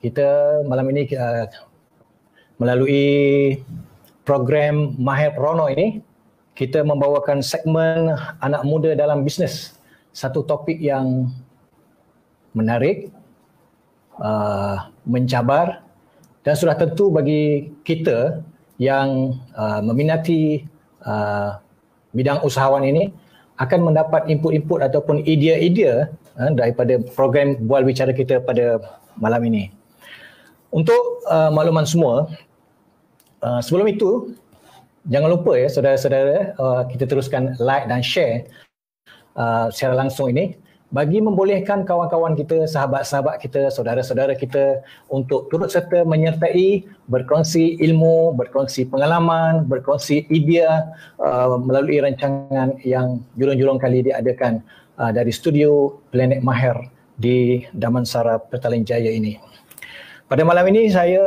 kita malam ini melalui program Mahir Rono ini, kita membawakan segmen anak muda dalam bisnes. Satu topik yang menarik, mencabar dan sudah tentu bagi kita yang meminati bidang usahawan ini akan mendapat input-input ataupun idea-idea daripada program Bual Bicara kita pada malam ini. Untuk makluman semua, sebelum itu, jangan lupa ya saudara-saudara, kita teruskan like dan share secara langsung ini bagi membolehkan kawan-kawan kita, sahabat-sahabat kita, saudara-saudara kita untuk turut serta menyertai, berkongsi ilmu, berkongsi pengalaman, berkongsi idea melalui rancangan yang jurung-jurung kali diadakan dari studio Planet Mahir di Damansara Petaling Jaya ini. Pada malam ini saya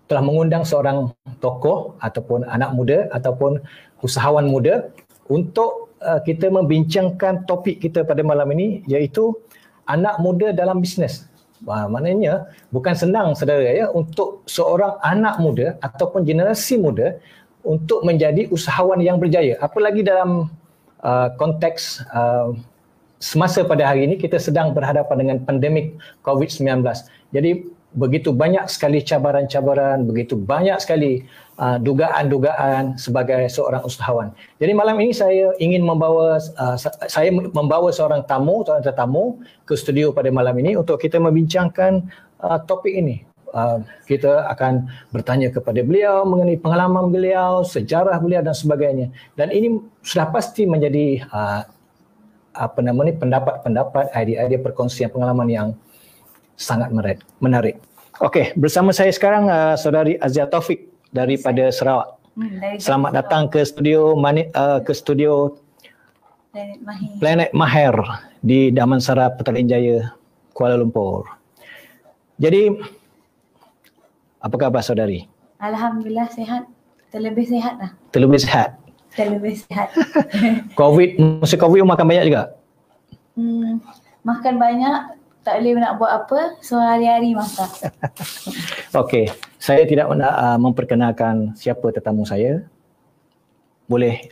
telah mengundang seorang tokoh ataupun anak muda ataupun usahawan muda untuk kita membincangkan topik kita pada malam ini, iaitu anak muda dalam bisnes. Maknanya bukan senang saudara ya untuk seorang anak muda ataupun generasi muda untuk menjadi usahawan yang berjaya. Apalagi dalam konteks semasa pada hari ini kita sedang berhadapan dengan pandemik COVID-19. Jadi begitu banyak sekali cabaran-cabaran, begitu banyak sekali dugaan-dugaan sebagai seorang usahawan. Jadi malam ini saya ingin membawa seorang tetamu ke studio pada malam ini untuk kita membincangkan topik ini. Kita akan bertanya kepada beliau mengenai pengalaman beliau, sejarah beliau dan sebagainya. Dan ini sudah pasti menjadi pendapat-pendapat, idea-idea perkongsian pengalaman yang sangat menarik. Okey, bersama saya sekarang saudari Azia Taufik daripada Sarawak. Selamat datang ke studio Planet Mahir di Damansara Petaling Jaya, Kuala Lumpur. Jadi apa khabar saudari? Alhamdulillah sihat. Terlebih sihat lah. Terlebih sihat. Masa COVID makan banyak juga? Makan banyak, tak boleh nak buat apa, so hari-hari masak. Okey, saya tidak nak memperkenalkan siapa tetamu saya. Boleh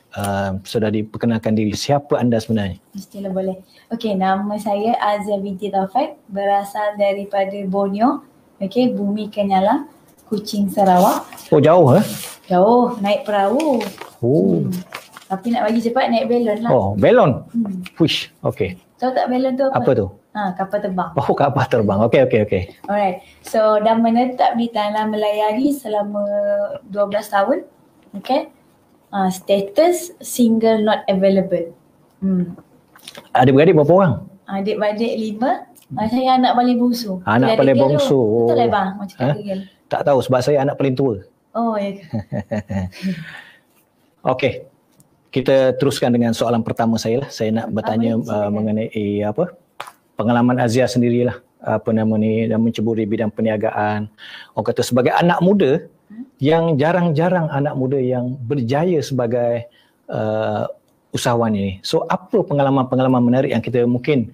saudari perkenalkan diri, siapa anda sebenarnya? Mestilah boleh. Okey, nama saya Azia binti Taufik, berasal daripada Borneo, okey, Bumi Kenyalang, Kuching, Sarawak. Oh jauh Jauh, naik perahu. Oh. Tapi nak bagi cepat naik belon lah. Oh, belon. Wish, okey. Tahu tak belon tu apa? Apa tu? Kapal terbang. Oh, kapal terbang. Okey. Alright. So, dah menetap di Tanah Melayari selama 12 tahun. Okay. Status single not available. Adik-beradik berapa orang? Adik-beradik 5. Saya anak paling bongsu. Anak paling bongsu. Betul lah bang? Macam kerja. Tak tahu sebab saya anak paling tua. Oh, ya. Okey. Kita teruskan dengan soalan pertama saya lah. Saya nak bertanya mengenai pengalaman Azia sendirilah. Dan menceburi bidang perniagaan. Orang kata sebagai anak muda yang jarang-jarang anak muda yang berjaya sebagai usahawan ini. So apa pengalaman-pengalaman menarik yang kita mungkin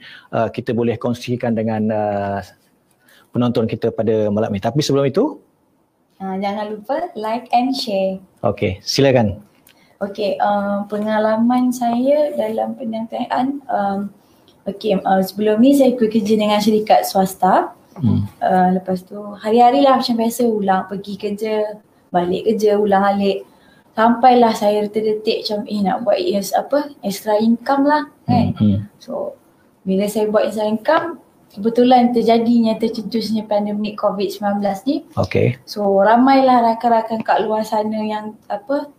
kita boleh kongsikan dengan penonton kita pada malam ini. Tapi sebelum itu jangan lupa like and share. Okey, silakan. Okey, pengalaman saya dalam perniagaan, sebelum ni saya bekerja dengan syarikat swasta. Lepas tu hari-hari lah macam biasa, ulang pergi kerja, balik kerja, ulang alik. Sampailah saya detik-detik macam nak buat extra income lah kan. So bila saya buat extra income, kebetulan tercetusnya pandemik COVID-19 ni. Okay. So ramailah rakan-rakan kat luar sana yang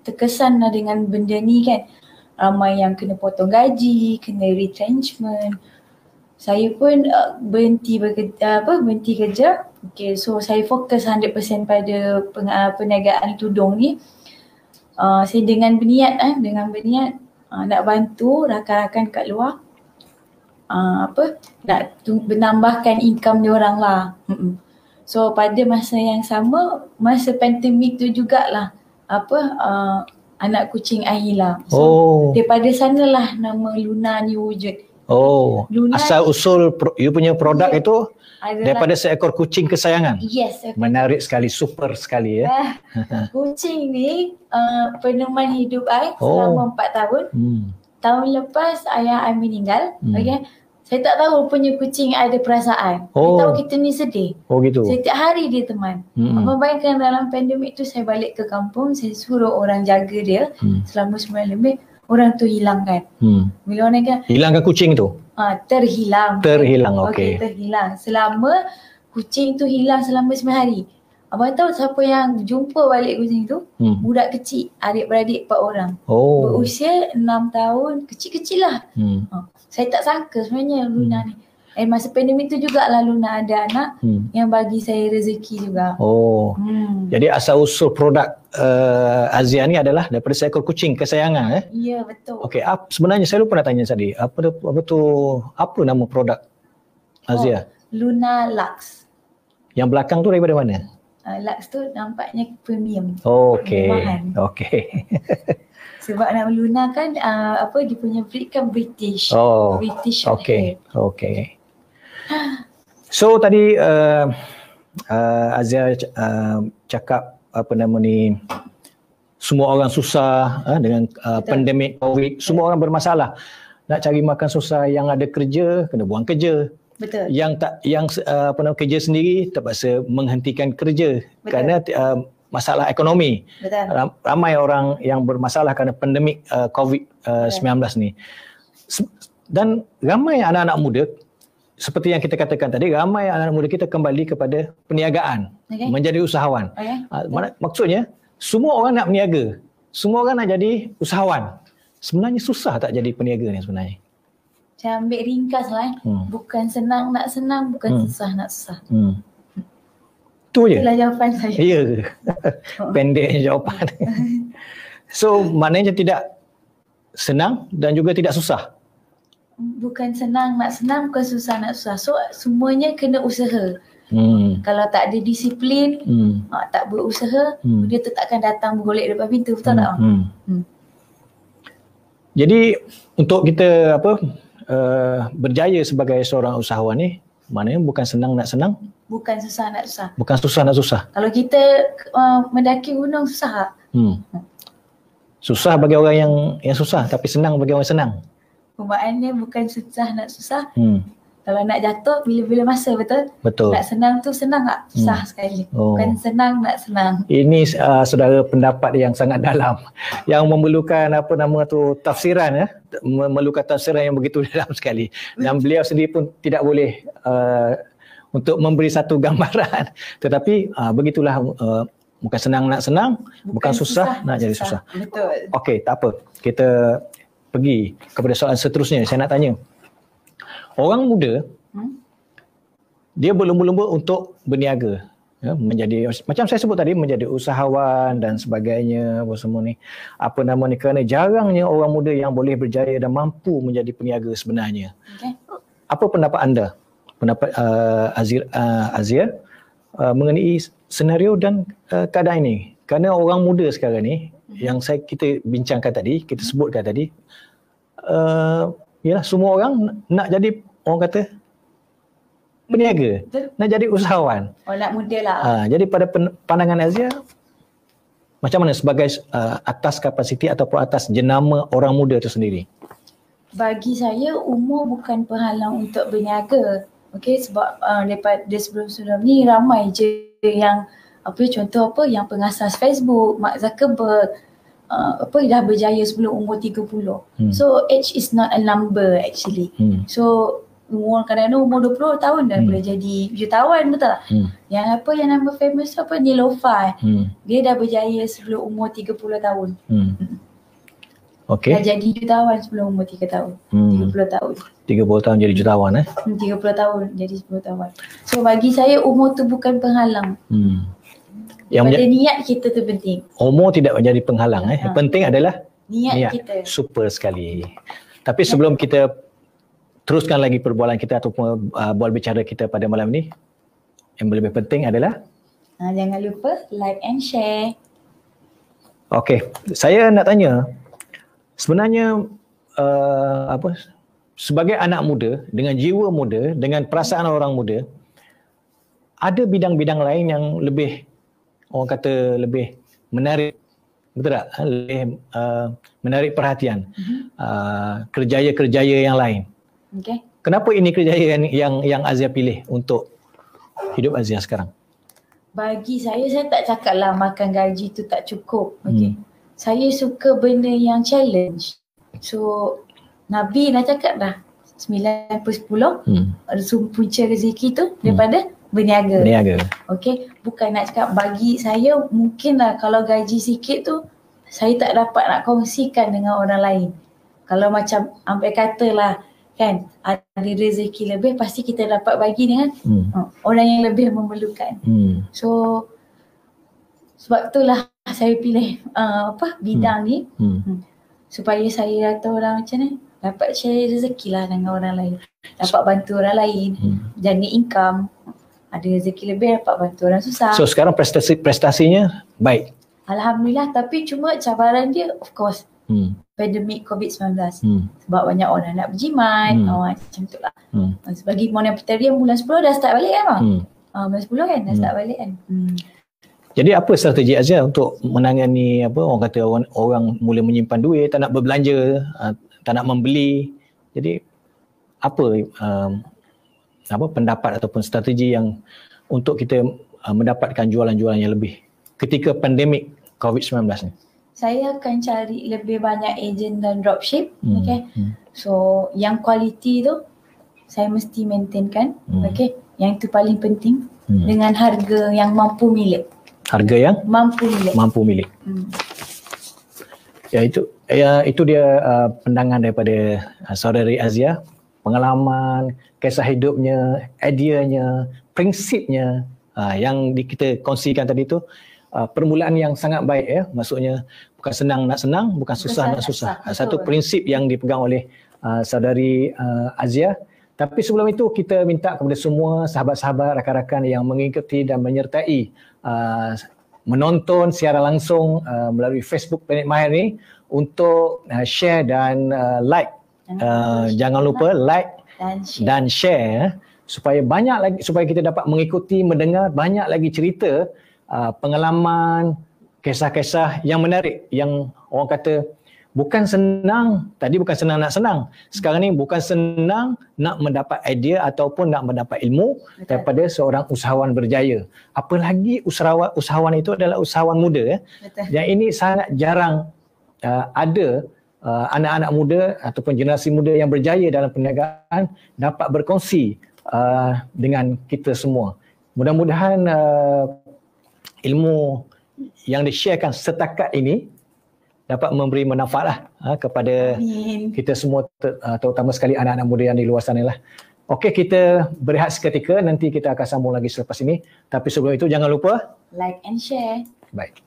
terkesan lah dengan benda ni kan. Ramai yang kena potong gaji, kena retrenchment. Saya pun berhenti kerja. Okay, so saya fokus 100% pada perniagaan tudung ni. Saya dengan berniat nak bantu rakan-rakan kat luar. Nak menambahkan income diorang lah. So pada masa yang sama, masa pandemik tu jugalah anak kucing Ahila. So daripada sanalah nama Luna ni wujud. Oh, Luna asal usul you punya produk Ya. itu adalah daripada seekor kucing kesayangan. yes. Menarik sekali, super sekali ya. Kucing ni peneman hidup I Oh. selama 4 tahun. Tahun lepas ayah I meninggal. Okay. Saya tak tahu punya kucing ada perasaan. Dia Oh. tahu kita ni sedih. Oh gitu. Setiap hari dia teman. Abang bayangkan dalam pandemik tu saya balik ke kampung, saya suruh orang jaga dia selama 9 lebih. Orang tu hilangkan. Bila orang kata Hilangkan kucing tu? terhilang. Terhilang, Okey, okey. terhilang. Selama kucing tu hilang selama 9 hari. Abang tahu siapa yang jumpa balik kucing tu? Budak kecil, adik-beradik 4 orang. Oh. Berusia 6 tahun, kecil-kecil lah. Saya tak sangka sebenarnya Luna ni. Masa pandemik tu jugalah Luna ada anak yang bagi saya rezeki juga. Oh. Jadi asal usul produk Azia ni adalah daripada seekor kucing kesayangan Ya, betul. Okey, sebenarnya saya lupa nak tanya tadi. Apa nama produk Azia? Luna Lux. Yang belakang tu daripada mana? Lux tu nampaknya premium. Oh, okey. Kemewahan. Okey. Sebab nama Luna kan dia punya breed kan British. Oh. British Okey. Okey. So tadi Azia cakap semua orang susah dengan pandemik COVID, semua orang bermasalah. Nak cari makan susah, yang ada kerja kena buang kerja. Betul. Yang kerja sendiri terpaksa menghentikan kerja. Betul. Kerana masalah ekonomi. Betul. Ramai orang yang bermasalah kerana pandemik COVID-19 ni. Dan ramai anak-anak muda, seperti yang kita katakan tadi, ramai anak-anak muda kita kembali kepada perniagaan, menjadi usahawan. Maksudnya, semua orang nak berniaga. Semua orang nak jadi usahawan. Sebenarnya susah tak jadi peniaga ni sebenarnya? Saya ambil ringkas lah. Bukan senang nak senang, bukan susah nak susah. Itu je? Itulah jawapan saya. Ya. Pendek jawapan. So, maknanya tidak senang dan juga tidak susah? Bukan senang nak senang, bukan susah nak susah. So, semuanya kena usaha. Kalau tak ada disiplin, tak berusaha, dia tu takkan datang bergolek depan pintu. Betul tak? Jadi, untuk kita berjaya sebagai seorang usahawan ni, maknanya bukan senang nak senang, bukan susah nak susah. Bukan susah nak susah. Kalau kita mendaki gunung susah tak? Susah bagi orang yang susah, tapi senang bagi orang senang. Pembahaannya bukan susah nak susah. Kalau nak jatuh bila-bila masa, betul? Betul. Nak senang tu senang tak? Susah sekali. Bukan senang nak senang. Ini saudara pendapat yang sangat dalam, yang memerlukan tafsiran memerlukan tafsiran yang begitu dalam sekali. Dan beliau sendiri pun tidak boleh untuk memberi satu gambaran. Tetapi begitulah, bukan senang nak senang, bukan susah nak jadi susah. Betul. Okey, tak apa. Kita pergi kepada soalan seterusnya. Saya nak tanya. Orang muda, dia berlumba-lumba untuk berniaga. Menjadi, macam saya sebut tadi, menjadi usahawan dan sebagainya, semua ni. Kerana jarangnya orang muda yang boleh berjaya dan mampu menjadi peniaga sebenarnya. Apa pendapat anda? Pendapat Azia mengenai senario dan keadaan ini? Kerana orang muda sekarang ni, yang kita bincangkan tadi, kita sebutkan tadi, yalah, semua orang nak jadi, orang kata, berniaga, nak jadi usahawan. Nak muda lah. Jadi pada pandangan Azia, macam mana sebagai atas kapasiti ataupun atas jenama orang muda itu sendiri? Bagi saya, umur bukan penghalang untuk berniaga. Okey, sebab daripada sebelum-sebelum ni ramai je yang contoh yang pengasas Facebook, Mark Zuckerberg, dah berjaya sebelum umur 30. So age is not a number actually. So kadang-kadang umur 20 tahun dah boleh jadi jutawan, betul tak? Yang nama famous Niloufar. Dia dah berjaya sebelum umur 30 tahun. Okey. Dah jadi jutawan sebelum umur 3 tahun. 30 tahun. 30 tahun jadi jutawan 30 tahun jadi 10 tahun. So bagi saya umur tu bukan penghalang. Pada niat kita tu penting. Umur tidak menjadi penghalang. Penting adalah niat kita. Super sekali. Tapi sebelum kita teruskan lagi perbualan kita ataupun bual bicara kita pada malam ini, yang lebih penting adalah jangan lupa like and share. Okey, saya nak tanya, sebenarnya sebagai anak muda, dengan jiwa muda, dengan perasaan orang muda, ada bidang-bidang lain yang lebih, orang kata lebih menarik, betul tak? Lebih menarik perhatian. Kerjaya-kerjaya yang lain. Okay. Kenapa ini kerjaya yang Azia pilih untuk hidup Azia sekarang? Bagi saya tak cakap lah makan gaji tu tak cukup. Okay. Saya suka benda yang challenge. So, Nabi dah cakap dah 9/10 punca rezeki tu daripada berniaga. Okay. Bukan nak cakap bagi saya mungkin lah kalau gaji sikit tu saya tak dapat nak kongsikan dengan orang lain. Kalau macam sampai katalah kan ada rezeki lebih pasti kita dapat bagi dengan orang yang lebih memerlukan. So sebab itulah saya pilih bidang ni supaya saya kata orang macam ni dapat share rezeki lah dengan orang lain, dapat bantu orang lain, jadi income, ada rezeki lebih dapat bantu orang susah. So sekarang prestasinya baik, Alhamdulillah, tapi cuma cabaran dia of course pandemik COVID-19 sebab banyak orang nak berjimat, macam tu lah. Sebagai monetarian bulan 10 dah start balik kan bang? Bulan 10 kan dah start balik kan. Jadi apa strategi Azia untuk menangani orang kata orang mula menyimpan duit, tak nak berbelanja, tak nak membeli. Jadi apa pendapat ataupun strategi yang untuk kita mendapatkan jualan-jualan yang lebih ketika pandemik COVID-19 ni? Saya akan cari lebih banyak ejen dan dropship. Okay. So yang quality tu saya mesti maintainkan. Okay. Yang itu paling penting. Dengan harga yang mampu milik. Harga yang mampu milik. Ya, itu dia pandangan daripada saudari Azia, pengalaman, kisah hidupnya, ideanya, prinsipnya yang kita kongsikan tadi tu. Permulaan yang sangat baik ya, maksudnya bukan senang nak senang, bukan susah nak susah. Satu prinsip yang dipegang oleh saudari Azia. Tapi sebelum itu kita minta kepada semua sahabat-sahabat, rakan-rakan yang mengikuti dan menyertai menonton secara langsung melalui Facebook Planet Mahir ni untuk share dan like. Jangan lupa like dan share supaya banyak lagi, supaya kita dapat mengikuti, mendengar banyak lagi cerita, pengalaman, kisah-kisah yang menarik, yang orang kata bukan senang, tadi bukan senang nak senang. Sekarang ni bukan senang nak mendapat idea ataupun nak mendapat ilmu daripada seorang usahawan berjaya. Apalagi usahawan itu adalah usahawan muda. Yang ini sangat jarang ada anak-anak muda ataupun generasi muda yang berjaya dalam perniagaan dapat berkongsi dengan kita semua. Mudah-mudahan ilmu yang di-sharekan setakat ini dapat memberi manfaat kepada kita semua, terutama sekali anak-anak muda yang di luar sana lah. Okey, kita berehat seketika, nanti kita akan sambung lagi selepas ini. Tapi sebelum itu jangan lupa like and share. Baik.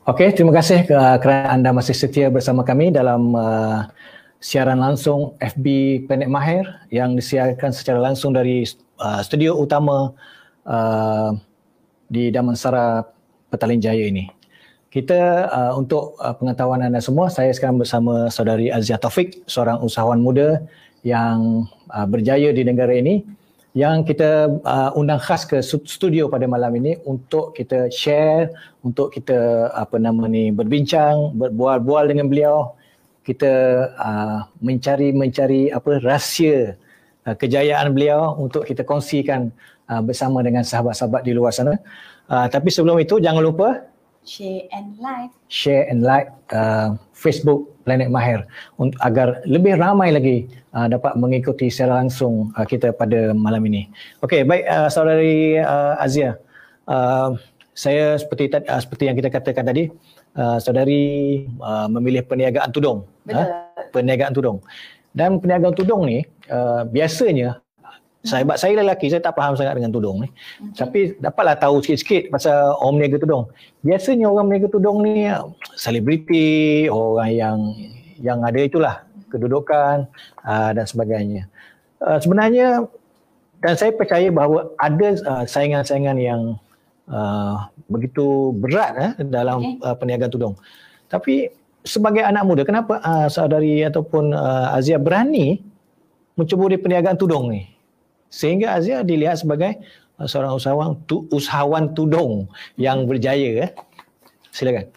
Okey, terima kasih kerana anda masih setia bersama kami dalam siaran langsung FB Planet Mahir yang disiarkan secara langsung dari studio utama di Damansara Petaling Jaya ini. Kita untuk pengetahuan anda semua, saya sekarang bersama saudari Azia Taufik, seorang usahawan muda yang berjaya di negara ini, yang kita undang khas ke studio pada malam ini untuk kita share, untuk kita berbincang, berbual-bual dengan beliau. Kita mencari rahsia kejayaan beliau untuk kita kongsikan bersama dengan sahabat-sahabat di luar sana. Tapi sebelum itu jangan lupa share and like Facebook Planet Mahir agar lebih ramai lagi dapat mengikuti secara langsung kita pada malam ini. Okey, baik saudari Azia. Saya seperti yang kita katakan tadi, saudari memilih perniagaan tudung. Perniagaan tudung. Dan perniagaan tudung ni biasanya sahabat saya lelaki, saya tak faham sangat dengan tudung ni. Tapi dapatlah tahu sikit-sikit pasal orang meniaga tudung. Biasanya orang meniaga tudung ni selebriti, orang yang ada itulah kedudukan dan sebagainya. Sebenarnya, dan saya percaya bahawa ada saingan-saingan yang begitu berat dalam perniagaan tudung. Tapi sebagai anak muda, kenapa saudari ataupun Azia berani mencuburi perniagaan tudung ni? Sehingga Azia dilihat sebagai seorang usahawan tudung yang berjaya. Silakan.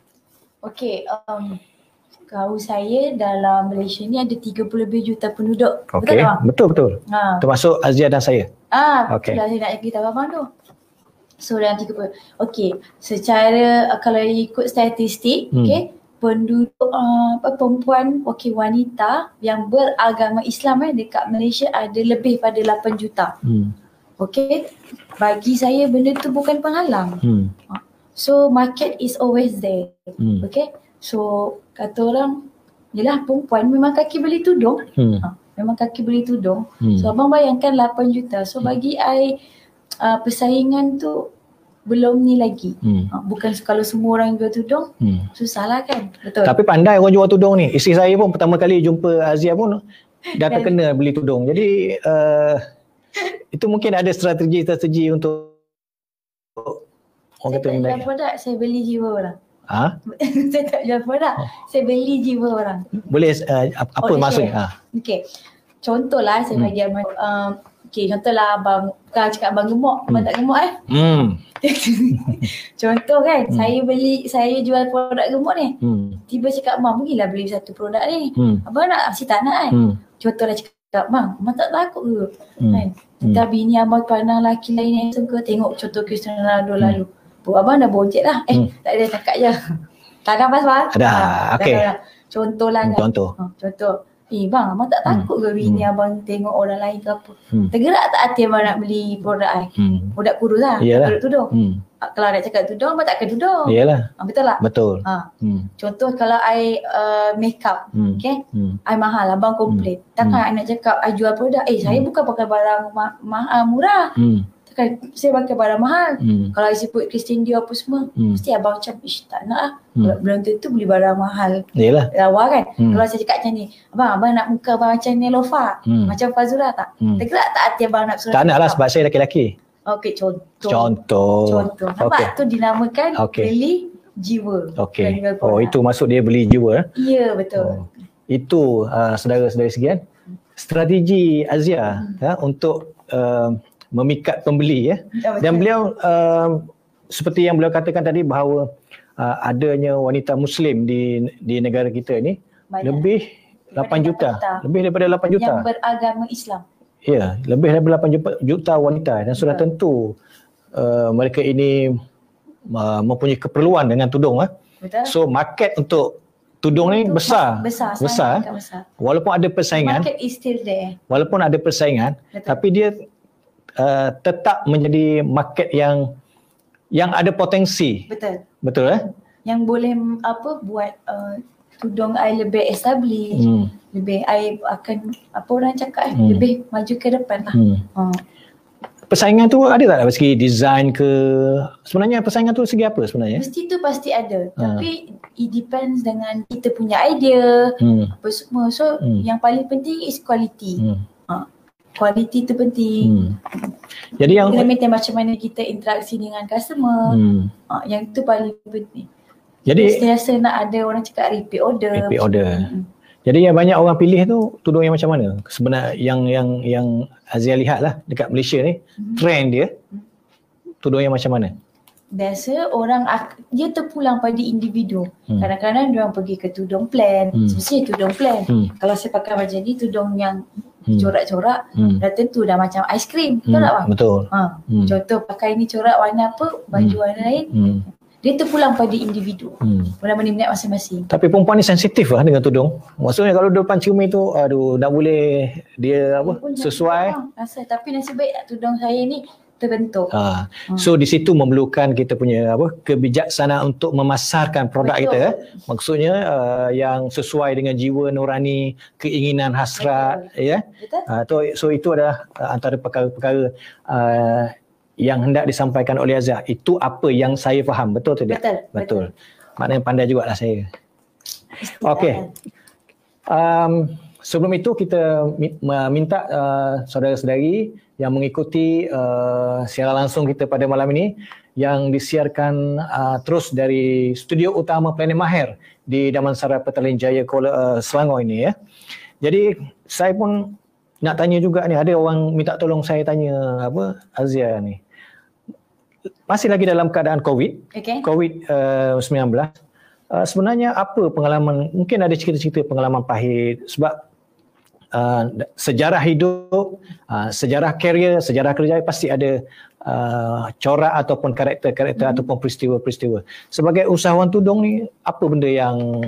Okey, tahu saya dalam Malaysia ni ada 30 lebih juta penduduk. Okey, betul. Termasuk Azia dan saya. Okey. Saya nak beritahu abang tu. So dalam 30. Okey, secara kalau ikut statistik, okey, penduduk perempuan, wanita yang beragama Islam dekat Malaysia ada lebih pada 8 juta. Okey, bagi saya benda tu bukan penghalang. So market is always there. Okey, so kata orang, yelah perempuan memang kaki beli tudung. Memang kaki beli tudung. So abang bayangkan 8 juta. So bagi I persaingan tu belum ni lagi. Bukan kalau semua orang jual tudung, susahlah kan. Betul. Tapi pandai orang jual tudung ni. Isteri saya pun pertama kali jumpa Azia pun dah terkena beli tudung. Jadi itu mungkin ada strategi untuk orang kata saya tak jual produk, saya beli jiwa orang. Saya tak jual produk, saya beli jiwa orang. Boleh apa maksudnya? Okey. Contohlah saya bagi abang, contohlah abang, bukan cakap abang gemuk, abang tak gemuk Contoh kan, saya jual produk gemuk ni. Tiba cakap, abang pergilah beli satu produk ni. Abang nak, mesti tak nak kan. Contohlah cakap, abang tak takut ke? Kan? Tapi bini abang pandang lelaki lain yang suka tengok contoh Cristiano Ronaldo lalu. Abang dah boncet lah. Tak ada, cakap je. Tak ada pasal? Ada, okey. Contohlah kan. Contoh. Bang, abang tak takut ke bini abang tengok orang lain ke apa? Tergerak tak hati abang nak beli produk produk kurus lah, produk tudung. Kalau nak cakap tudung, abang takkan tudung. Iyalah. Betul tak? Betul. Contoh kalau I make up, okay? I mahal, abang komplain. Takkan I nak cakap I jual produk, saya bukan pakai barang mahal murah. Takkan saya pakai barang mahal. Kalau I sebut Christian Dior apa semua, mesti abang macam, tak nak lah. Belum tentu beli barang mahal. Yalah. Lawa kan? Kalau saya cakap macam ni, abang nak muka abang macam Nelofa, macam Fazura tak? Tergerak tak hati abang nak suruh? Tak nak lah sebab saya lelaki. Okey, contoh. Nampak tu dinamakan beli jiwa. Okey. Itu maksud dia beli jiwa. Ya, betul. Itu saudara-saudari sekalian, strategi Azia untuk memikat pembeli dan beliau seperti yang beliau katakan tadi bahawa adanya wanita Muslim di negara kita ni lebih 8 juta. Lebih daripada 8 juta yang beragama Islam. Ya, lebih daripada 8 juta wanita dan sudah tentu mereka ini mempunyai keperluan dengan tudung. Betul. So market untuk tudung ni besar. Walaupun ada persaingan. Market is still there. Walaupun ada persaingan, tapi dia tetap menjadi market yang ada potensi. Betul yang boleh buat tudung I lebih establish, lebih I akan orang cakap lebih maju ke depan lah. persaingan tu ada tak dari segi design ke? Sebenarnya persaingan tu segi apa sebenarnya? Mesti tu pasti ada. Tapi it depends dengan kita punya idea, apa semua. So yang paling penting is quality. Quality tu penting. Jadi yang kita maintain macam mana kita interaksi dengan customer. Yang tu paling penting. Jadi sentiasa nak ada orang cakap repeat order. Repeat order. Jadi yang banyak orang pilih tu tudung yang macam mana? Sebenarnya yang Azia lihat lah dekat Malaysia ni, trend dia tudung yang macam mana? Biasa orang dia terpulang pada individu. Kadang-kadang dia orang pergi ke tudung plan, semestinya tudung plan. Kalau saya pakai macam ni tudung yang corak-corak, dah tentu dah macam aiskrim. Betul tak bang? Betul. Contoh pakai ni corak warna apa, baju warna lain. Dia terpulang pada individu. Mana-mana minat masing-masing. Tapi perempuan ni sensitif lah dengan tudung. Maksudnya kalau depan cermin tu, aduh, tak boleh dia apa sesuai. Rasa tapi nasib baik tudung saya ni terbentuk. So di situ memerlukan kita punya apa kebijaksanaan untuk memasarkan produk kita. Maksudnya yang sesuai dengan jiwa nurani, keinginan hasrat, ya. So itu adalah antara perkara-perkara yang hendak disampaikan oleh Azia. Itu apa yang saya faham. Betul tak? Betul. Maknanya pandai jugalah saya. Okey. Sebelum itu kita minta saudara-saudari yang mengikuti siaran langsung kita pada malam ini yang disiarkan terus dari studio utama Planet Mahir di Damansara Petaling Jaya Selangor ini, ya. Jadi saya pun nak tanya juga ni, ada orang minta tolong saya tanya apa Azia ni. Masih lagi dalam keadaan COVID-19. Sebenarnya apa pengalaman, mungkin ada cerita-cerita pengalaman pahit sebab sejarah hidup, sejarah karier, sejarah kerja pasti ada corak ataupun karakter-karakter ataupun peristiwa-peristiwa. Sebagai usahawan tudung ni, apa benda yang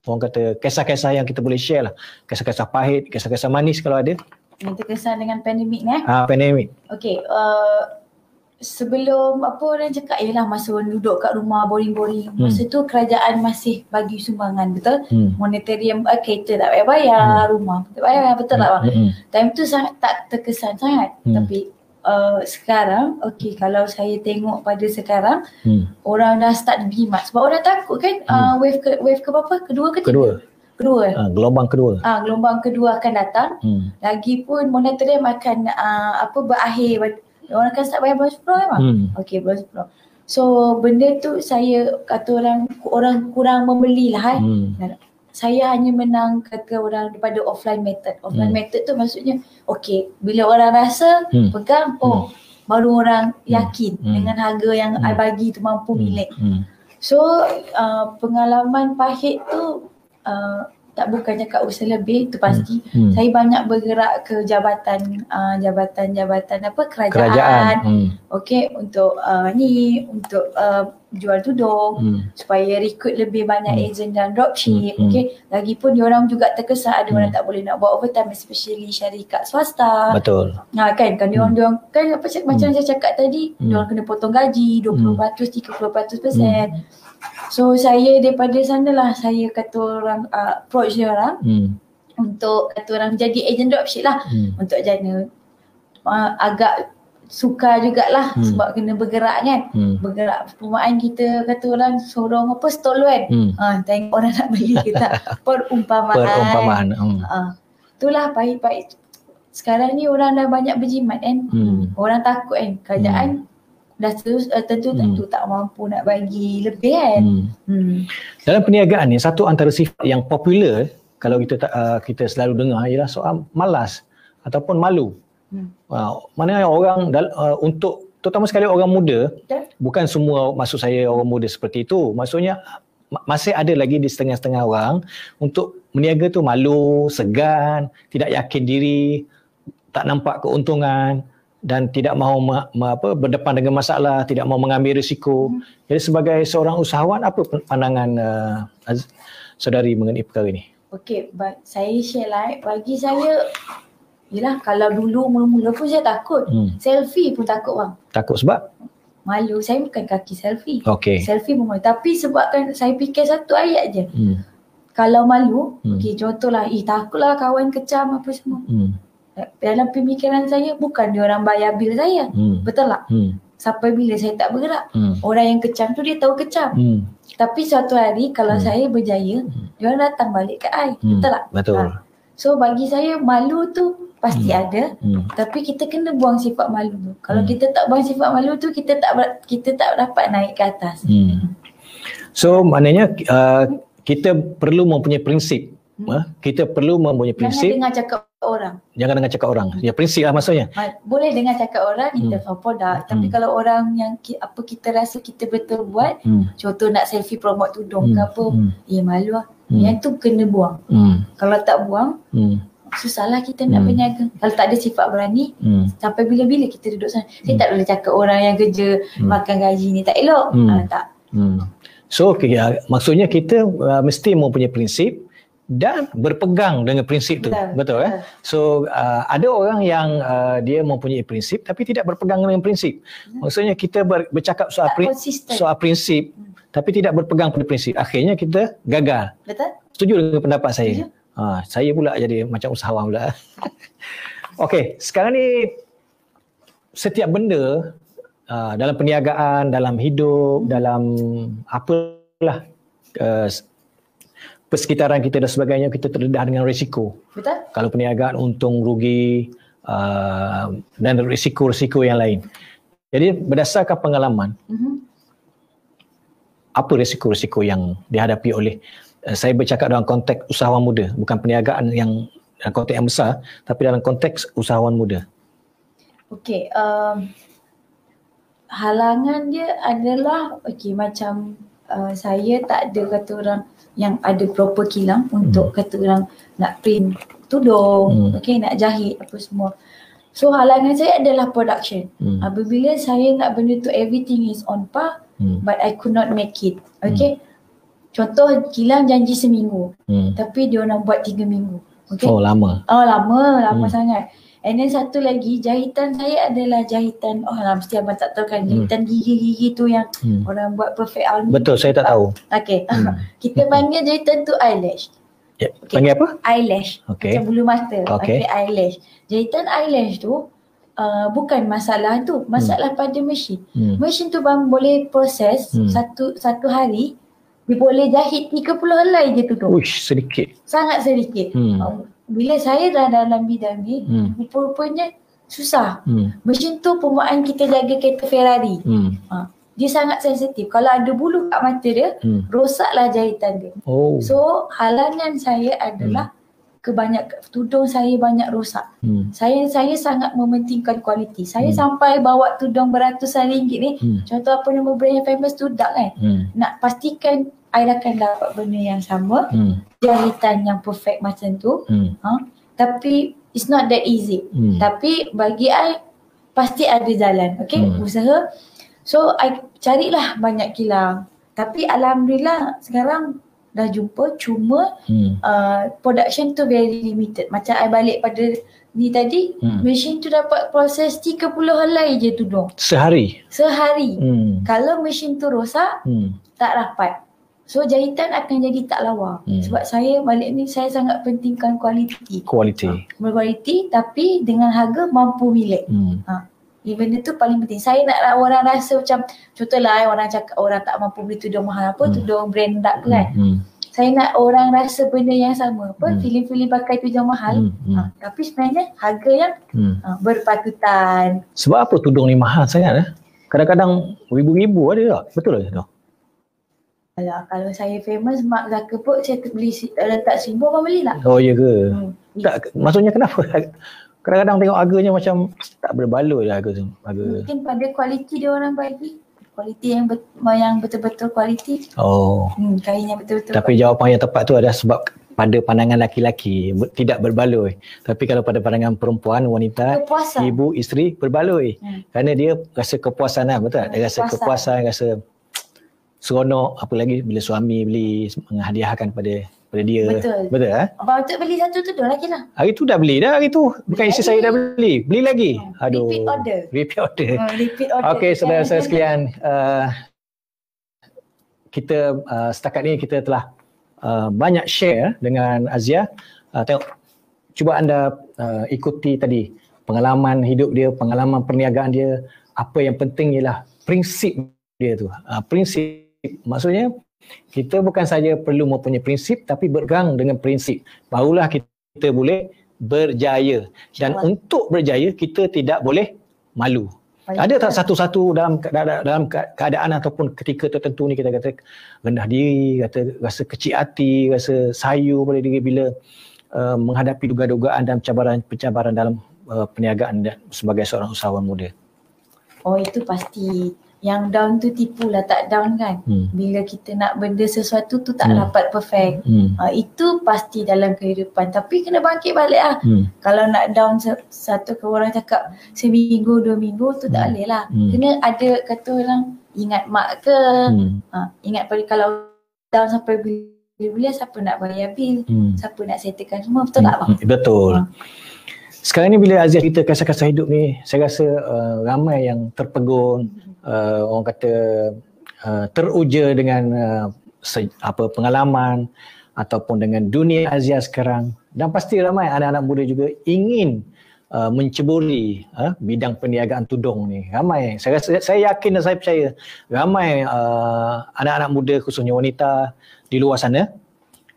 orang kata kisah-kisah yang kita boleh share lah, kisah-kisah pahit, kisah-kisah manis kalau ada. Yang terkesan dengan pandemik ni. Pandemik. Okey, sebelum apa orang cakap, ialah masa orang duduk kat rumah boring-boring, masa tu kerajaan masih bagi sumbangan, betul? Monetarium, kereta tak payah bayar, rumah tak bayar, betul tak bang? Time tu sangat tak terkesan sangat. Tapi sekarang, kalau saya tengok pada sekarang, orang dah start berjimat sebab orang takut kan. Wave ke berapa? Kedua ke tiga? Kedua. Gelombang kedua. Gelombang kedua akan datang. Lagipun monetarium akan berakhir. Orang akan start bayar bulan 10 kan bang? Okey, bulan 10. So benda tu saya kata orang kurang membelilah Saya hanya menang kata orang daripada offline method. Offline method tu maksudnya bila orang rasa pegang, baru orang yakin dengan harga yang I bagi tu mampu milik. So pengalaman pahit tu tak bukan cakap usaha lebih, tu pasti. Saya banyak bergerak ke jabatan kerajaan. Untuk untuk jual tudung supaya rekrut lebih banyak ejen dan dropship. Lagipun diorang juga terkesan ada orang tak boleh nak buat overtime, especially syarikat swasta. Betul. Kan diorang kan macam saya cakap tadi, diorang kena potong gaji 20%, 30%. So saya daripada sanalah saya kata orang approach dia orang untuk kata orang jadi agent dropship lah, untuk jana agak sukar jugalah sebab kena bergerak kan. Bergerak perumahan kita kata orang sorong stall kan. Tengok orang nak beli ke tak. Perumpamaan. Itulah pahit-pahit. Sekarang ni orang dah banyak berjimat kan. Orang takut kan kerajaan dah tentu tak mampu nak bagi lebih kan. Dalam perniagaan ni, satu antara sifat yang popular kalau kita selalu dengar ialah soal malas ataupun malu. Mana orang untuk terutama sekali orang muda, bukan semua, maksud saya orang muda seperti itu, maksudnya masih ada lagi di setengah-setengah orang untuk meniaga tu malu, segan, tidak yakin diri, tak nampak keuntungan dan tidak mahu berdepan dengan masalah, tidak mahu mengambil risiko. Jadi sebagai seorang usahawan, apa pandangan saudari mengenai perkara ini? Okey, saya share lah. Bagi saya, yelah kalau dulu mula-mula pun saya takut. Selfie pun takut bang. Takut sebab? Malu. Saya bukan kaki selfie. Okay. Selfie pun malu. Tapi sebabkan saya fikir satu ayat je. Kalau malu, contohlah, takutlah kawan kecam apa semua. dalam pemikiran saya bukan dia orang bayar bil saya. Betul tak? Sampai bila saya tak bergerak. Orang yang kecam tu dia tahu kecam. Tapi suatu hari kalau saya berjaya, dia orang datang balik ke I. Betul tak? Betul. So bagi saya malu tu pasti ada, tapi kita kena buang sifat malu tu. Kalau kita tak buang sifat malu tu, kita tak dapat naik ke atas. So maknanya kita perlu mempunyai prinsip. Kita perlu mempunyai prinsip. Jangan dengar cakap orang. Jangan dengar cakap orang. Ya, prinsip lah maksudnya. Boleh dengar cakap orang in terms of product, tapi kalau orang yang apa kita rasa kita betul buat, contoh nak selfie promote tudung ke apa, malu lah. Yang tu kena buang. Kalau tak buang, susahlah kita nak berniaga. Kalau tak ada sifat berani, sampai bila-bila kita duduk sana. Saya tak boleh cakap orang yang kerja makan gaji ni tak elok. Tak. So maksudnya kita mesti mempunyai prinsip dan berpegang dengan prinsip tu. Betul kan? So ada orang yang dia mempunyai prinsip tapi tidak berpegang dengan prinsip. Maksudnya kita bercakap soal prinsip tapi tidak berpegang pada prinsip. Akhirnya kita gagal. Betul? Setuju dengan pendapat saya? Saya pula jadi macam usahawan pula. Okey, sekarang ni setiap benda dalam perniagaan, dalam hidup, dalam apalah persekitaran kita dan sebagainya, kita terdedah dengan risiko. Betul? Kalau perniagaan untung rugi dan risiko-risiko yang lain. Jadi berdasarkan pengalaman, apa risiko-risiko yang dihadapi oleh saya bercakap dalam konteks usahawan muda, bukan perniagaan yang dalam konteks yang besar, tapi dalam konteks usahawan muda. Okey, halangan dia adalah macam saya tak ada kata orang yang ada proper kilang untuk kata orang nak print tudung, nak jahit apa semua. So halangan saya adalah production. Apabila saya nak benda tu everything is on par, but I could not make it. Contoh kilang janji seminggu, tapi dia orang buat 3 minggu. Oh lama. Lama sangat. And then satu lagi, jahitan saya adalah jahitan, mesti abang tak tahu kan, jahitan gigi-gigi tu yang orang buat perfect army. Betul, saya tak tahu. Okay. Kita panggil jahitan tu eyelash. Panggil apa? Eyelash. Macam bulu mata. Eyelash. Jahitan eyelash tu bukan masalah tu, masalah pada mesin. Mesin tu bang boleh proses satu hari, dia boleh jahit 30 helai je tu. Uish, sedikit. Sangat sedikit. Bila saya dah dalam bidang ni, rupa-rupanya susah. Mesin tu pemuaan kita jaga kereta Ferrari. Dia sangat sensitif. Kalau ada bulu kat mata dia, rosaklah jahitan dia. So, halangan saya adalah tudung saya banyak rosak. Saya sangat mementingkan kualiti. Saya sampai bawa tudung beratusan ringgit ni. Contoh apa nama brand yang famous tu, Duck kan. Nak pastikan I akan dapat benda yang sama, jahitan yang perfect macam tu. Tapi it's not that easy. Tapi bagi I pasti ada jalan. Usaha. So I carilah banyak kilang. Tapi alhamdulillah sekarang dah jumpa, cuma production tu very limited. Macam I balik pada ni tadi, mesin tu dapat proses 30 helai je tudung. Sehari. Kalau mesin tu rosak, tak rapat. So jahitan akan jadi tak lawa. Sebab saya balik ni saya sangat pentingkan kualiti. Berkualiti tapi dengan harga mampu milik. Benda tu paling penting. Saya nak orang rasa macam, contohlah orang cakap orang tak mampu beli tudung mahal tudung branded kan. Saya nak orang rasa benda yang sama. Feeling-feeling pakai tudung mahal. Tapi sebenarnya harga yang berpatutan. Sebab apa tudung ni mahal sangat? Kadang-kadang ribu-ribu ada tak? Betul tak? Kalau saya famous, Mark Zuckerberg, saya beli letak simbol, abang beli tak? Oh ya ke? Tak, maksudnya kenapa? Kadang-kadang tengok harganya macam tak berbaloi lah harga tu. Mungkin pada kualiti dia orang bagi. Kualiti yang betul-betul kualiti. Kain yang betul-betul. Tapi jawapan yang tepat tu adalah sebab pada pandangan laki-laki tidak berbaloi. Tapi kalau pada pandangan perempuan, wanita, kepuasan. Ibu, isteri berbaloi. Kerana dia rasa kepuasan lah, betul tak? Dia rasa kepuasan, rasa seronok, apa lagi bila suami beli menghadiahkan pada dia. Betul Abang Atuk beli satu tudung lagi lah. Hari tu dah beli dah hari tu. Bukan isteri saya dah beli. Beli lagi. Aduh. Repeat order. Okey, saudara-saudara sekalian, kita setakat ni kita telah banyak share dengan Azia. Tengok cuba anda ikuti tadi pengalaman hidup dia, pengalaman perniagaan dia. Apa yang penting ialah prinsip dia tu. Prinsip maksudnya kita bukan saja perlu mempunyai prinsip tapi berpegang dengan prinsip. Barulah kita boleh berjaya. Dan untuk berjaya kita tidak boleh malu. Ada tak satu-satu dalam keadaan ataupun ketika tertentu ni kita kata rendah diri, kata rasa kecil hati, rasa sayu pada diri bila menghadapi dugaan-dugaan dan pencabaran dalam perniagaan dan sebagai seorang usahawan muda? Oh, itu pasti. Yang down tu tipulah, tak down kan. Bila kita nak benda sesuatu tu tak dapat perfect. Itu pasti dalam kehidupan. Tapi kena bangkit balik lah. Kalau nak down satu ke orang cakap seminggu, 2 minggu tu tak boleh lah. Kena ada kata orang ingat mak ke. Ingat pada kalau down sampai bila siapa nak bayar bil. Siapa nak settlekan semua. Betul tak bang? Betul. Sekarang ni bila Azia cerita kisah-kisah hidup ni, saya rasa ramai yang terpegun, orang kata teruja dengan pengalaman ataupun dengan dunia Azia sekarang, dan pasti ramai anak-anak muda juga ingin menceburi bidang perniagaan tudung ni. Ramai, saya yakin dan saya percaya ramai anak-anak muda khususnya wanita di luar sana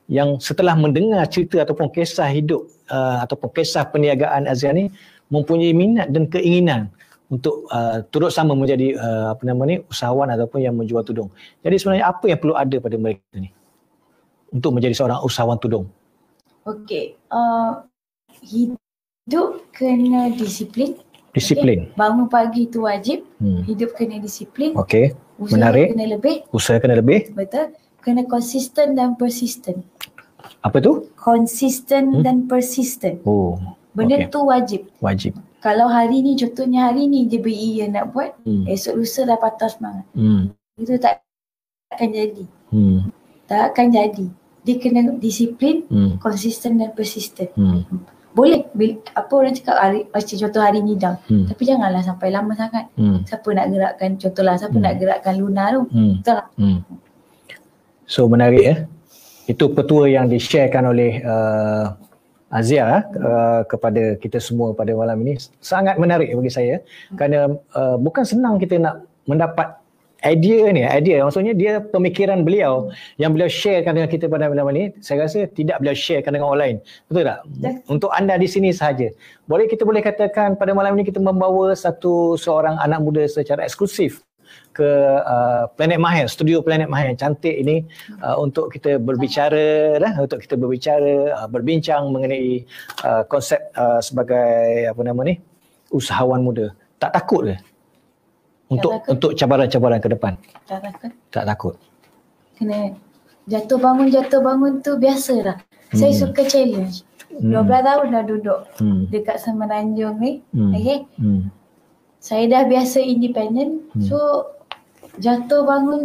yang setelah mendengar cerita ataupun kisah hidup ataupun kisah perniagaan Azia ni mempunyai minat dan keinginan untuk turut sama menjadi usahawan ataupun yang menjual tudung. Jadi sebenarnya apa yang perlu ada pada mereka ni untuk menjadi seorang usahawan tudung? Okey, hidup kena disiplin. Disiplin. Okay. Bangun pagi tu wajib. Hidup kena disiplin. Okey. Menarik. Kena lebih. Usaha kena lebih. Betul. Kena konsisten dan persisten. Apa tu? Konsisten dan persisten. Oh. Benda tu wajib. Wajib. Kalau hari ni, contohnya hari ni je BE yang nak buat, esok lusa dah patah semangat. Itu tak akan jadi. Tak akan jadi. Dia kena disiplin, konsisten dan persisten. Boleh, apa orang cakap, macam contoh hari ni dah. Tapi janganlah sampai lama sangat. Siapa nak gerakkan, contohlah siapa nak gerakkan Luna tu. Betul tak? So menarik ya. Itu petua yang di-sharekan oleh Azia kepada kita semua pada malam ini. Sangat menarik bagi saya kerana bukan senang kita nak mendapat idea ni. Idea maksudnya dia pemikiran beliau yang beliau sharekan dengan kita pada malam ini. Saya rasa tidak beliau sharekan dengan orang lain. Betul tak? Untuk anda di sini sahaja. Kita boleh katakan pada malam ini kita membawa seorang anak muda secara eksklusif ke Planet Mahir, studio Planet Mahir yang cantik ini untuk kita berbicara berbincang mengenai konsep sebagai usahawan muda. Tak takut ke untuk cabaran-cabaran ke depan? Tak takut. Tak takut. Kena jatuh bangun tu biasa dah. Saya suka challenge. 12 tahun dah duduk dekat Semenanjung ni. Okay. Saya dah biasa independent. So jatuh bangun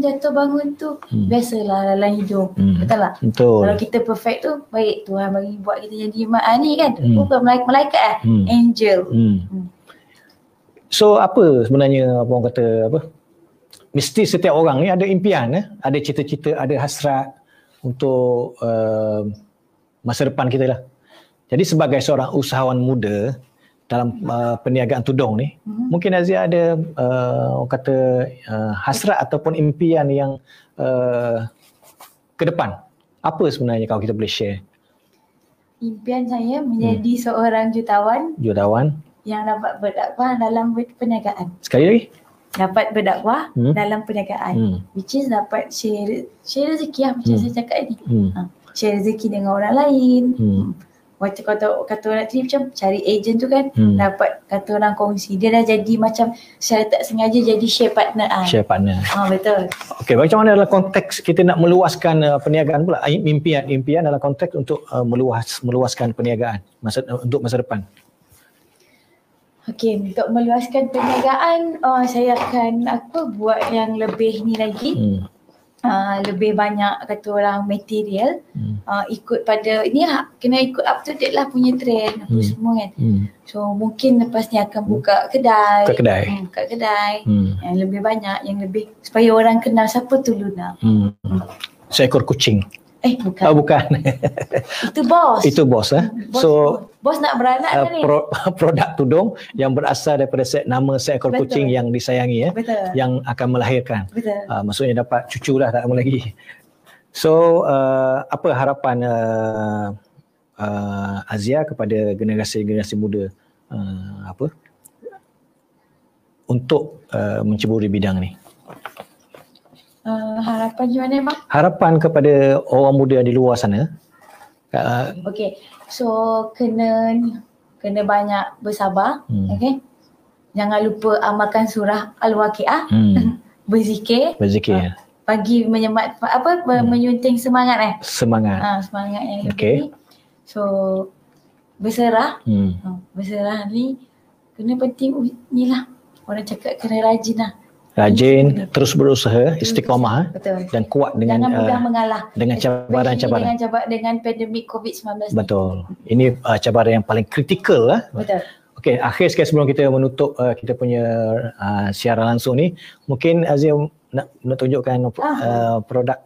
tu biasalah dalam hidup. Betul tak? Betul. Kalau kita perfect tu, baik Tuhan bagi buat kita jadi ni kan. Bukan malaikat angel. So apa sebenarnya orang kata mesti setiap orang ni ada impian, ada cita-cita, ada hasrat untuk masa depan kita lah. Jadi sebagai seorang usahawan muda dalam perniagaan tudung ni, mungkin Azia ada orang kata hasrat ataupun impian yang ke depan. Apa sebenarnya kalau kita boleh share? Impian saya menjadi seorang jutawan yang dapat berdakwah dalam perniagaan. Sekali lagi? Dapat berdakwah dalam perniagaan. Which is dapat share rezeki lah macam saya cakap ni. Share rezeki dengan orang lain. Macam kata orang tadi macam cari agent tu kan, dapat kata orang kongsi. Dia dah jadi macam secara tak sengaja jadi share partner. Share partner. Betul. Okey, macam mana dalam konteks kita nak meluaskan perniagaan pula? Impian dalam konteks untuk meluaskan perniagaan untuk masa depan. Okey, untuk meluaskan perniagaan, saya akan buat yang lebih ni lagi. Lebih banyak kata orang material, ikut pada ni kena ikut up to date lah punya trend apa semua kan. So mungkin lepas ni akan buka kedai. Buka kedai yang lebih banyak, yang lebih supaya orang kenal siapa tu Luna. Seekor kucing. Bukan. Oh, bukan. Itu bos. Itu bos. Bos nak beranak kan ni? Produk tudung yang berasal daripada nama seekor kucing yang disayangi, Betul. yang akan melahirkan. Betul. Maksudnya dapat cucu lah, tak lama lagi. So, apa harapan Azia kepada generasi muda untuk menceburi bidang ni? Harapan macam mana, Mak? Harapan kepada orang muda di luar sana. Okey. So kena banyak bersabar, okey. Jangan lupa amalkan surah Al-Waqiah. Berzikir. Bagi menyunting semangat Semangat. Semangat yang lebih. Okey. So berserah. Berserah ni kena penting ni lah. Orang cakap kena rajin lah. Rajin, terus berusaha, istiqamah. Betul. Dan kuat dengan jangan mudah mengalah dengan cabaran-cabaran. Dengan pandemik COVID-19 ni. Betul. Ini cabaran yang paling kritikal lah. Betul. Okey, akhir sekali sebelum kita menutup kita punya siaran langsung ni, mungkin Azia nak tunjukkan produk.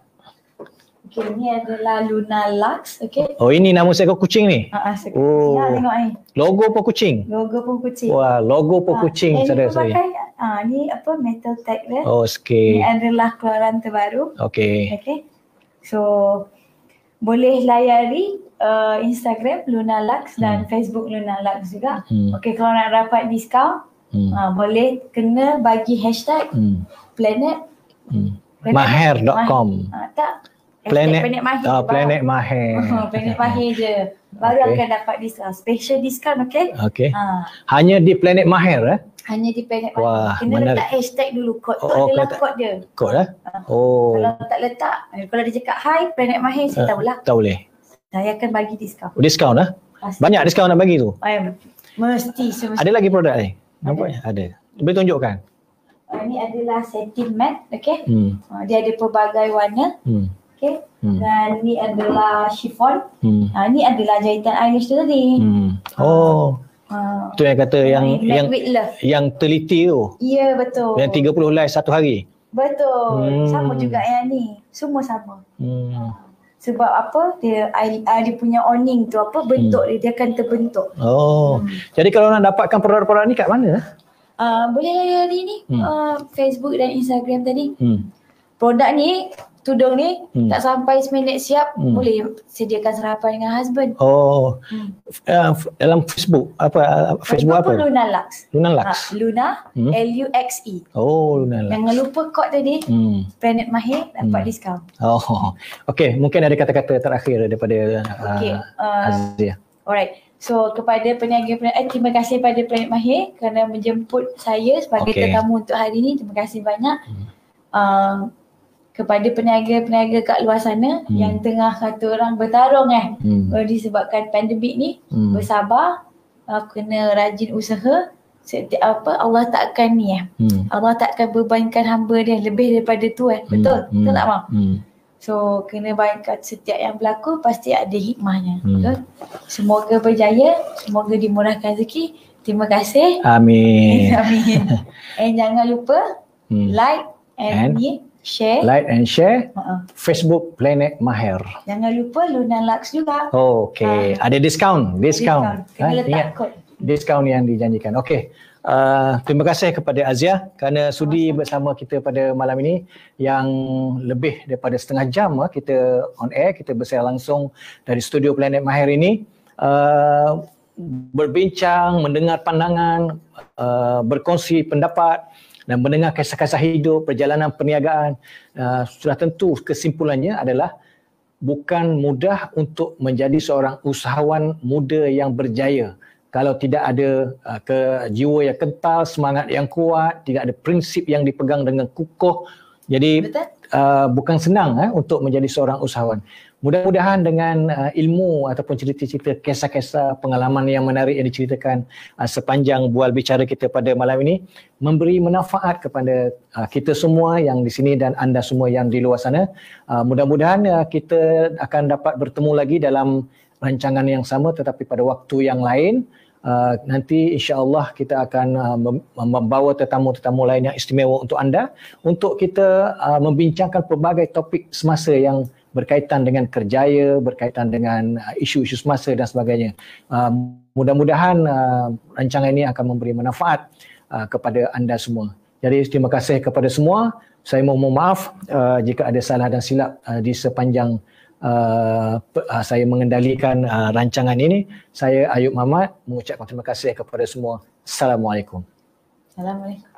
Okey, ni adalah Luna Lux, okey. Oh, ini nama seekor kucing ni. Oh. Ya, tengok ni. Logo pun kucing. Logo pun kucing. Wah, logo pun kucing saudara saya. Ni metal tag dia. Oh, sikit. Ni adalah keluaran terbaru. Okey. So boleh layari Instagram Luna Lux dan Facebook Luna Lux juga. Okey, kalau nak dapat diskaun, boleh kena bagi hashtag Planet Maher.com. Tak. Planet Mahir. Planet Maher. Planet Mahir je. Baru akan dapat diskaun. Special diskaun, okey? Okey. Hanya di Planet Maher Hanya di Planet Mahir. Wah, kena letak hashtag dulu. Kod tu adalah kod dia. Kod Kalau tak letak, kalau dia cakap hi Planet Mahir, saya tahulah. Tak boleh. Saya akan bagi diskaun. Diskaun Banyak diskaun nak bagi tu? Mesti. Ada lagi produk ni? Nampaknya ada. Boleh tunjukkan? Ini adalah satin matte, okey. Dia ada pelbagai warna. Okey. Dan ni adalah chiffon. Ni adalah jahitan eyelash tu tadi. Tu yang kata yang teliti tu. Ya, betul. Yang 30 helai satu hari. Betul. Sama juga yang ni. Semua sama. Sebab dia punya awning tu bentuk dia akan terbentuk. Jadi kalau nak dapatkan produk-produk ni kat mana? Boleh layari ni Facebook dan Instagram tadi. Produk ni, tudung ni tak sampai seminit siap, boleh sediakan sarapan dengan husband. Dalam Facebook Facebook apa? Luna Lux. Luna Lux. Luna Luxe. Luna Lux. Jangan lupa kod tadi. Planet Mahir dapat diskaun. Okey, mungkin ada kata-kata terakhir daripada Azia. Alright. So kepada peniaga-peniaga, terima kasih pada Planet Mahir kerana menjemput saya sebagai tetamu untuk hari ini. Terima kasih banyak. Kepada peniaga-peniaga kat luar sana yang tengah kata orang bertarung disebabkan pandemik ni, bersabar, kena rajin usaha. Allah tak akan Allah tak akan bebankan hamba dia lebih daripada tu betul tak Mak? So kena bayangkan setiap yang berlaku pasti ada hikmahnya. Betul? Semoga berjaya, semoga dimurahkan rezeki. Terima kasih. Amin. And jangan lupa like and share. Like and share. Facebook Planet Maher. Jangan lupa Luna Lux juga. Okey, ada diskaun. Kena letak kod. Diskaun yang dijanjikan. Okey. Terima kasih kepada Azia kerana sudi bersama kita pada malam ini yang lebih daripada setengah jam kita on air, kita bersiar langsung dari studio Planet Maher ini, berbincang, mendengar pandangan, berkongsi pendapat dan mendengar kisah-kisah hidup, perjalanan perniagaan. Sudah tentu kesimpulannya adalah bukan mudah untuk menjadi seorang usahawan muda yang berjaya kalau tidak ada jiwa yang kental, semangat yang kuat, tidak ada prinsip yang dipegang dengan kukuh. Jadi bukan senang untuk menjadi seorang usahawan. Mudah-mudahan dengan ilmu ataupun cerita-cerita, kisah-kisah, pengalaman yang menarik yang diceritakan sepanjang bual bicara kita pada malam ini memberi manfaat kepada kita semua yang di sini dan anda semua yang di luar sana. Mudah-mudahan kita akan dapat bertemu lagi dalam rancangan yang sama tetapi pada waktu yang lain. Nanti insya-Allah kita akan membawa tetamu-tetamu lain yang istimewa untuk anda untuk kita membincangkan pelbagai topik semasa yang berkaitan dengan kerjaya, berkaitan dengan isu-isu semasa dan sebagainya. Mudah-mudahan rancangan ini akan memberi manfaat kepada anda semua. Jadi terima kasih kepada semua. Saya mohon maaf jika ada salah dan silap di sepanjang saya mengendalikan rancangan ini. Saya Ayub Muhammad mengucapkan terima kasih kepada semua. Assalamualaikum. Assalamualaikum.